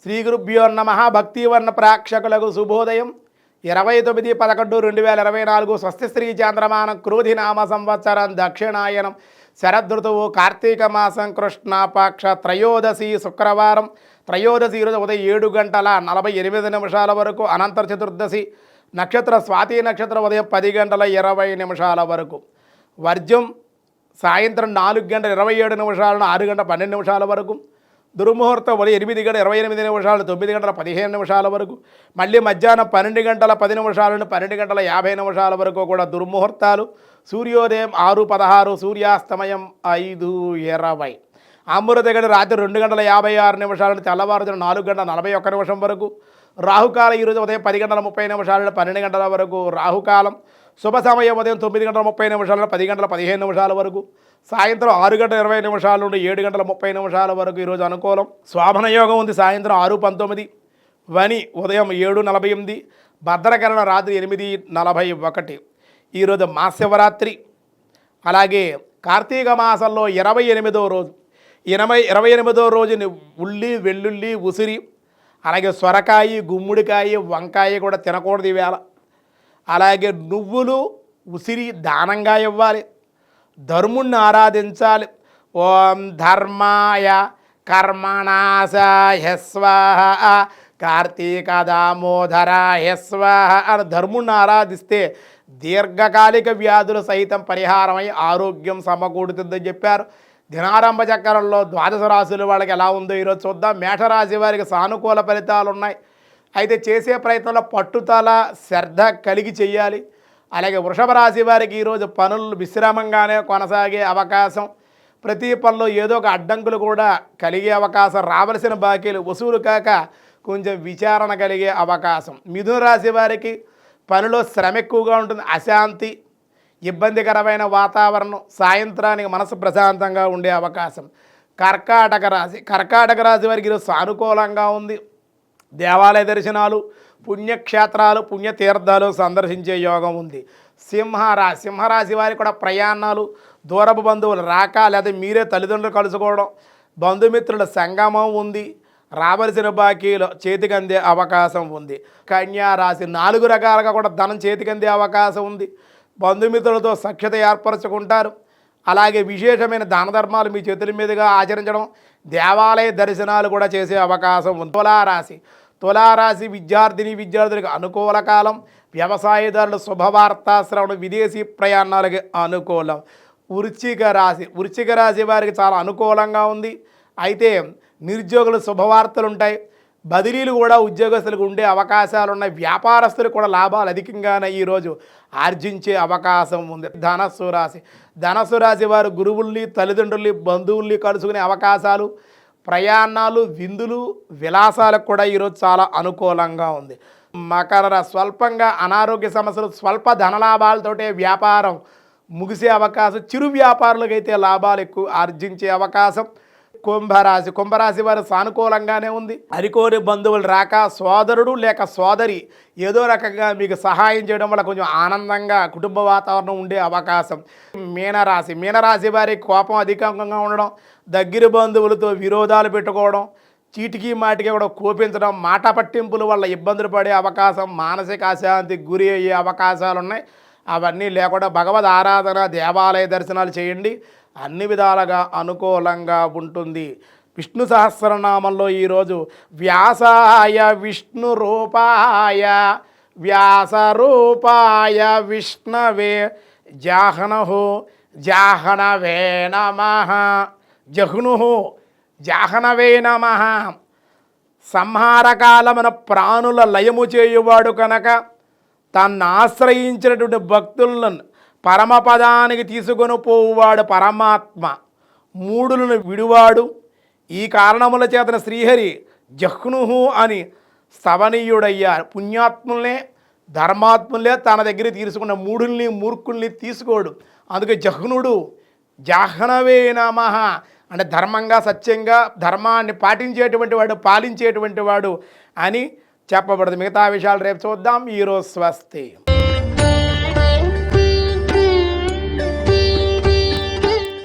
శ్రీ గురుభ్యో నమః. భక్తివర్ణ ప్రేక్షకులకు శుభోదయం. 29/11/2024 స్వస్తి శ్రీ చాంద్రమానం క్రోధినామ సంవత్సరం దక్షిణాయనం శరదృతువు కార్తీక మాసం కృష్ణపక్ష త్రయోదశి శుక్రవారం. త్రయోదశి ఈరోజు ఉదయం 7:48 వరకు. అనంతర చతుర్దశి నక్షత్ర స్వాతి నక్షత్రం ఉదయం 10:20 వరకు. వర్జం సాయంత్రం 4:27 6:12 వరకు. దుర్ముహూర్తం ఉదయం 8:28 9:15 వరకు. మళ్ళీ మధ్యాహ్నం 12:10 12:50 వరకు కూడా దుర్ముహూర్తాలు. సూర్యోదయం 6:16, సూర్యాస్తమయం 5:20. అమృతగడి రాత్రి 2:56 తెల్లవారుజామున 4:41 వరకు. రాహుకాలం ఈరోజు ఉదయం 10:30 12 వరకు రాహుకాలం. శుభ సమయం ఉదయం 9:30 10:15 వరకు. సాయంత్రం 6:20 నుండి 7:30 వరకు ఈరోజు అనుకూలం. శోభన యోగం ఉంది సాయంత్రం 6:19, వని ఉదయం 7:48, భద్రకరణ రాత్రి 8:41. ఈరోజు మహాశివరాత్రి. అలాగే కార్తీక మాసంలో 28వ రోజు. 28వ రోజుని ఉల్లి వెల్లుల్లి ఉసిరి అలాగే సొరకాయ గుమ్మడికాయ వంకాయ కూడా తినకూడదు ఈవేళ. అలాగే నువ్వులు ఉసిరి దానంగా ఇవ్వాలి. ధర్ముణ్ణి ఆరాధించాలి. ఓం ధర్మాయ కర్మణాశాయ స్వాహ కార్తీక దామోదరాయ స్వాహ అని ధర్ముణ్ణి ఆరాధిస్తే దీర్ఘకాలిక వ్యాధులు సైతం పరిహారమై ఆరోగ్యం సమకూడుతుందని చెప్పారు. దినారంభ చక్రంలో ద్వాదశ రాశుల వాళ్ళకి ఎలా ఉందో ఈరోజు చూద్దాం. మేషరాశి వారికి సానుకూల ఫలితాలు ఉన్నాయి. అయితే చేసే ప్రయత్నంలో పట్టుదల శ్రద్ధ కలిగి చేయాలి. అలాగే వృషభ రాశి వారికి ఈరోజు పనులు విశ్రామంగానే కొనసాగే అవకాశం. ప్రతి పనిలో ఏదో ఒక అడ్డంకులు కూడా కలిగే అవకాశం. రావలసిన బాకీలు వసూలు కాక కొంచెం విచారణ కలిగే అవకాశం. మిథున రాశి వారికి పనిలో శ్రమ ఎక్కువగా ఉంటుంది. అశాంతి, ఇబ్బందికరమైన వాతావరణం. సాయంత్రానికి మనసు ప్రశాంతంగా ఉండే అవకాశం. కర్కాటక రాశి వారికి ఈరోజు సానుకూలంగా ఉంది. దేవాలయ దర్శనాలు, పుణ్యక్షేత్రాలు, పుణ్యతీర్థాలు సందర్శించే యోగం ఉంది. సింహరాశి వారికి కూడా ప్రయాణాలు, దూరపు బంధువులు రాక లేదా మీరే తల్లిదండ్రులు కలుసుకోవడం, బంధుమిత్రుల సంగమం ఉంది. రావలసిన బాకీలు చేతికి అందే అవకాశం ఉంది. కన్యారాశి 4 రకాలుగా కూడా ధనం చేతికి అందే అవకాశం ఉంది. బంధుమిత్రులతో సఖ్యత ఏర్పరచుకుంటారు. అలాగే విశేషమైన దాన ధర్మాలు మీ చేతుల మీదుగా ఆచరించడం, దేవాలయ దర్శనాలు కూడా చేసే అవకాశం ఉంది. తులారాశి విద్యార్థులకు అనుకూల కాలం. వ్యవసాయదారులు శుభవార్తా శ్రవణం, విదేశీ ప్రయాణాలకి అనుకూలం. వృశ్చిక రాశి వారికి చాలా అనుకూలంగా ఉంది. అయితే నిరుద్యోగులు శుభవార్తలు ఉంటాయి. బదిలీలు కూడా ఉద్యోగస్తులకు ఉండే అవకాశాలు ఉన్నాయి. వ్యాపారస్తులకు కూడా లాభాలు అధికంగానే ఈరోజు ఆర్జించే అవకాశం ఉంది. ధనస్సు రాశి వారు గురువుల్ని, తల్లిదండ్రుల్ని, బంధువుల్ని కలుసుకునే అవకాశాలు, ప్రయాణాలు, విందులు, విలాసాలకు కూడా ఈరోజు చాలా అనుకూలంగా ఉంది. మకర స్వల్పంగా అనారోగ్య సమస్యలు, స్వల్ప ధనలాభాలతోటే వ్యాపారం ముగిసే అవకాశం. చిరు వ్యాపారులకైతే లాభాలు ఎక్కువ ఆర్జించే అవకాశం. కుంభరాశి వారు సానుకూలంగానే ఉంది. అరికోని బంధువులు రాక, సోదరుడు లేక సోదరి ఏదో రకంగా మీకు సహాయం చేయడం వల్ల కొంచెం ఆనందంగా కుటుంబ వాతావరణం ఉండే అవకాశం. మీనరాశి వారికి కోపం అధికంగా ఉండడం, దగ్గర బంధువులతో విరోధాలు పెట్టుకోవడం, చీటికి మాటికి కూడా కోపించడం, మాట పట్టింపుల వల్ల ఇబ్బందులు పడే అవకాశం, మానసిక అశాంతికి గురి అయ్యే అవకాశాలు ఉన్నాయి. అవన్నీ లేకుండా భగవద్ ఆరాధన, దేవాలయ దర్శనాలు చేయండి. అన్ని విధాలుగా అనుకూలంగా ఉంటుంది. విష్ణు సహస్రనామంలో ఈరోజు వ్యాసాయ విష్ణు రూపాయ వ్యాసరూపాయ విష్ణవే జాహ్నవే నమః జాహ్నవే నమః. సంహారకాలమున ప్రాణుల లయము చేయువాడు కనుక తన్ను ఆశ్రయించినటువంటి భక్తులను పరమపదానికి తీసుకొని పోవువాడు పరమాత్మ. మూడులను విడువాడు. ఈ కారణముల చేతన శ్రీహరి జహ్నుహు అని స్తవనీయుడయ్యారు. పుణ్యాత్ముల్నే ధర్మాత్ములే తన దగ్గర తీసుకున్న మూఢుల్ని మూర్ఖుల్ని తీసుకోడు. అందుకే జహ్నుడు జాహ్నవే నమః అంటే ధర్మంగా, సత్యంగా, ధర్మాన్ని పాటించేటువంటి వాడు, పాలించేటువంటి వాడు అని చెప్పబడదు. మిగతా విషయాలు రేపు చూద్దాం. ఈరోజు స్వస్తి.